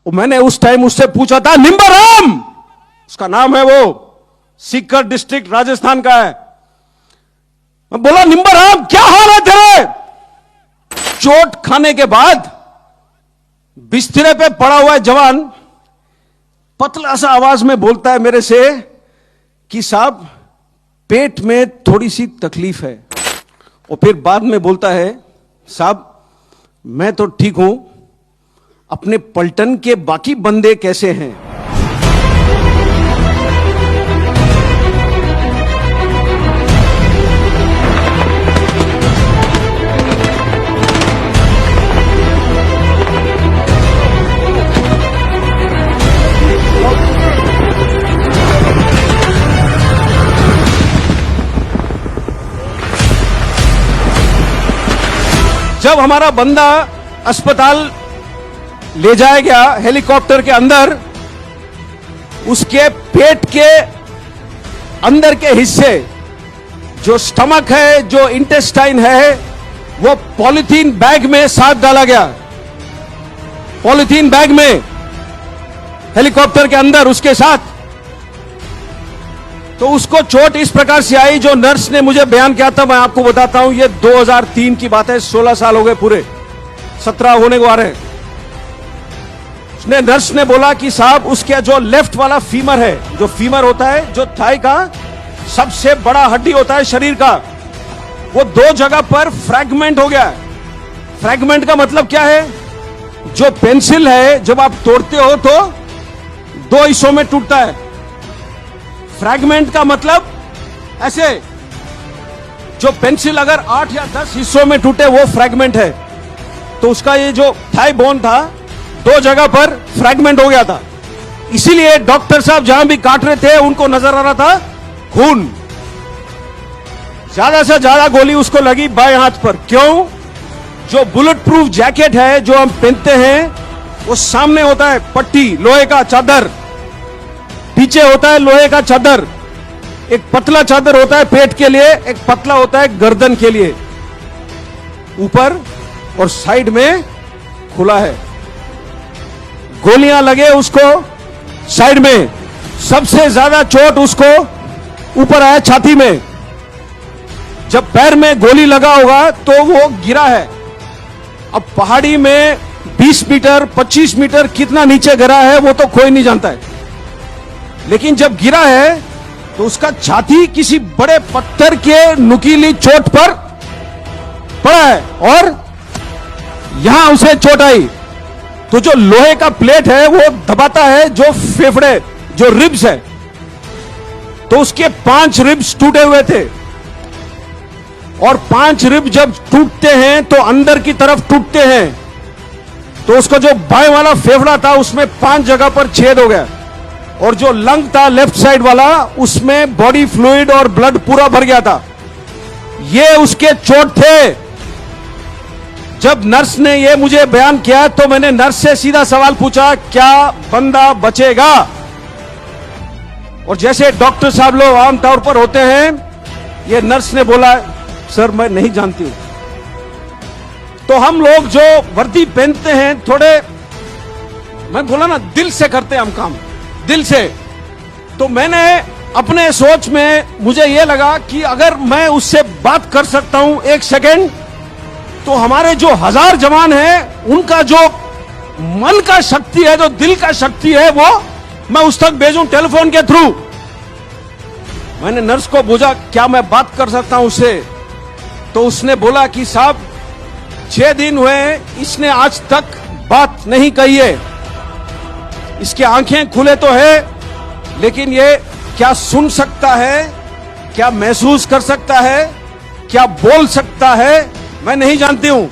मैंने उस टाइम उससे पूछा था, निंबाराम उसका नाम है, वो सीकर डिस्ट्रिक्ट राजस्थान का है। मैं बोला, निंबाराम क्या हाल है तेरे? चोट खाने के बाद बिस्तरे पे पड़ा हुआ है जवान, पतला सा आवाज में बोलता है मेरे से कि साहब पेट में थोड़ी सी तकलीफ है, और फिर बाद में बोलता है, साहब मैं तो ठीक हूं, अपने पलटन के बाकी बंदे कैसे हैं? जब हमारा बंदा अस्पताल ले जाया गया हेलीकॉप्टर के अंदर, उसके पेट के अंदर के हिस्से, जो स्टमक है, जो इंटेस्टाइन है, वो पॉलीथीन बैग में साथ डाला गया। पॉलीथीन बैग में हेलीकॉप्टर के अंदर उसके साथ। तो उसको चोट इस प्रकार से आई, जो नर्स ने मुझे बयान किया था, मैं आपको बताता हूं, ये 2003 की बात है, 16 साल हो गए पूरे, 17 होने को आ रहे हैं। उसने नर्स ने बोला कि साहब उसके जो लेफ्ट वाला फीमर है, जो फीमर होता है, जो थाई का सबसे बड़ा हड्डी होता है शरीर का, वो 2 जगह पर फ्रैगमेंट हो गया है। फ्रैगमेंट का मतलब क्या है? जो पेंसिल है जब आप तोड़ते हो तो 2 हिस्सों में टूटता है। फ्रैगमेंट का मतलब ऐसे, जो पेंसिल अगर 8 या 10 हिस्सों में टूटे वो फ्रैगमेंट है। तो उसका ये जो थाई बोन था, 2 जगह पर फ्रैगमेंट हो गया था। इसीलिए डॉक्टर साहब जहां भी काट रहे थे उनको नजर आ रहा था खून। ज्यादा से ज्यादा गोली उसको लगी बाएं हाथ पर। क्यों? जो बुलेट प्रूफ जैकेट है जो हम पहनते हैं, वो सामने होता है पट्टी, लोहे का चादर, पीछे होता है लोहे का चादर। एक पतला चादर होता है पेट के लिए, एक पतला होता है गर्दन के लिए। ऊपर और साइड में खुला है। गोलियां लगे उसको साइड में। सबसे ज्यादा चोट उसको ऊपर आया छाती में। जब पैर में गोली लगा होगा तो वो गिरा है। अब पहाड़ी में 20 मीटर 25 मीटर कितना नीचे गिरा है वो तो कोई नहीं जानता है, लेकिन जब गिरा है तो उसका छाती किसी बड़े पत्थर के नुकीली चोट पर पड़ा है और यहां उसे चोट आई। तो जो लोहे का प्लेट है वो दबाता है जो फेफड़े, जो रिब्स है। तो उसके 5 रिब्स टूटे हुए थे, और 5 रिब जब टूटते हैं तो अंदर की तरफ टूटते हैं। तो उसका जो बाएं वाला फेफड़ा था उसमें 5 जगह पर छेद हो गया, और जो लंग था लेफ्ट साइड वाला, उसमें बॉडी फ्लूइड और ब्लड पूरा भर गया था। ये उसके चोट थे। जब नर्स ने ये मुझे बयान किया तो मैंने नर्स से सीधा सवाल पूछा, क्या बंदा बचेगा? और जैसे डॉक्टर साहब लोग आमतौर पर होते हैं, ये नर्स ने बोला, सर मैं नहीं जानती हूं। तो हम लोग जो वर्दी पहनते हैं, थोड़े, मैं बोला ना, दिल से करते हैं हम काम, दिल से। तो मैंने अपने सोच में, मुझे यह लगा कि अगर मैं उससे बात कर सकता हूं 1 सेकेंड, तो हमारे जो 1000 जवान हैं, उनका जो मन का शक्ति है, जो दिल का शक्ति है, वो मैं उस तक भेजूं टेलीफोन के थ्रू। मैंने नर्स को पूछा, क्या मैं बात कर सकता हूं उससे? तो उसने बोला कि साहब 6 दिन हुए, इसने आज तक बात नहीं कही है। इसकी आंखें खुले तो है, लेकिन ये क्या सुन सकता है, क्या महसूस कर सकता है, क्या बोल सकता है, मैं नहीं जानती हूं।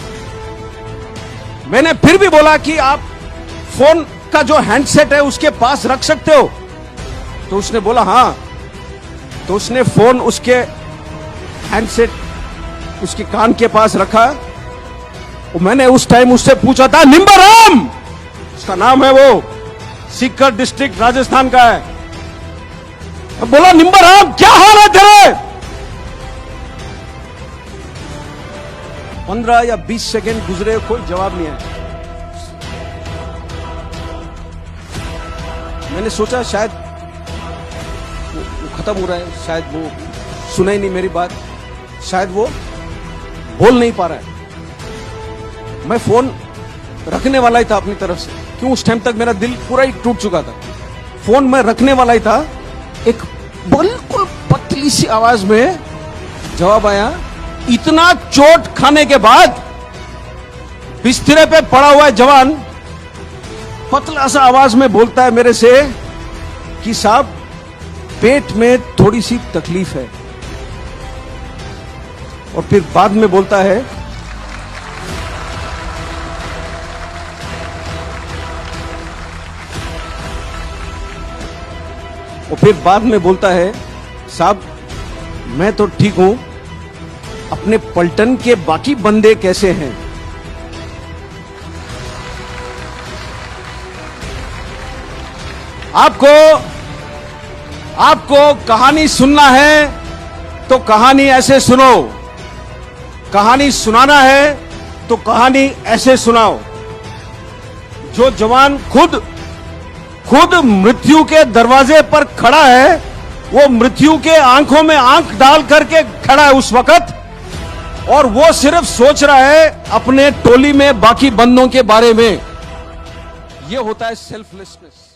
मैंने फिर भी बोला कि आप फोन का जो हैंडसेट है उसके पास रख सकते हो? तो उसने बोला हां। तो उसने फोन उसके हैंडसेट उसके कान के पास रखा। और मैंने उस टाइम उससे पूछा था, निंबाराम उसका नाम है, वो सीकर डिस्ट्रिक्ट राजस्थान का है। बोला, निंबाराम क्या हाल है तेरे? 15 या 20 सेकेंड गुजरे, कोई जवाब नहीं है। मैंने सोचा शायद वो खत्म हो रहा है, शायद वो सुना ही नहीं मेरी बात, शायद वो बोल नहीं पा रहा है। मैं फोन रखने वाला ही था अपनी तरफ से, क्यों उस टाइम तक मेरा दिल पूरा ही टूट चुका था। फोन मैं रखने वाला ही था, एक बिल्कुल पतली सी आवाज में जवाब आया। इतना चोट खाने के बाद बिस्तरे पे पड़ा हुआ है जवान पतला सा आवाज में बोलता है मेरे से कि साहब पेट में थोड़ी सी तकलीफ है, और फिर बाद में बोलता है साहब मैं तो ठीक हूं, अपने पलटन के बाकी बंदे कैसे हैं? आपको कहानी सुनना है तो कहानी ऐसे सुनो, कहानी सुनाना है तो कहानी ऐसे सुनाओ। जो जवान खुद मृत्यु के दरवाजे पर खड़ा है, वो मृत्यु के आंखों में आंख डाल करके खड़ा है उस वक्त, और वो सिर्फ सोच रहा है अपने टोली में बाकी बंदों के बारे में। ये होता है सेल्फलेसनेस।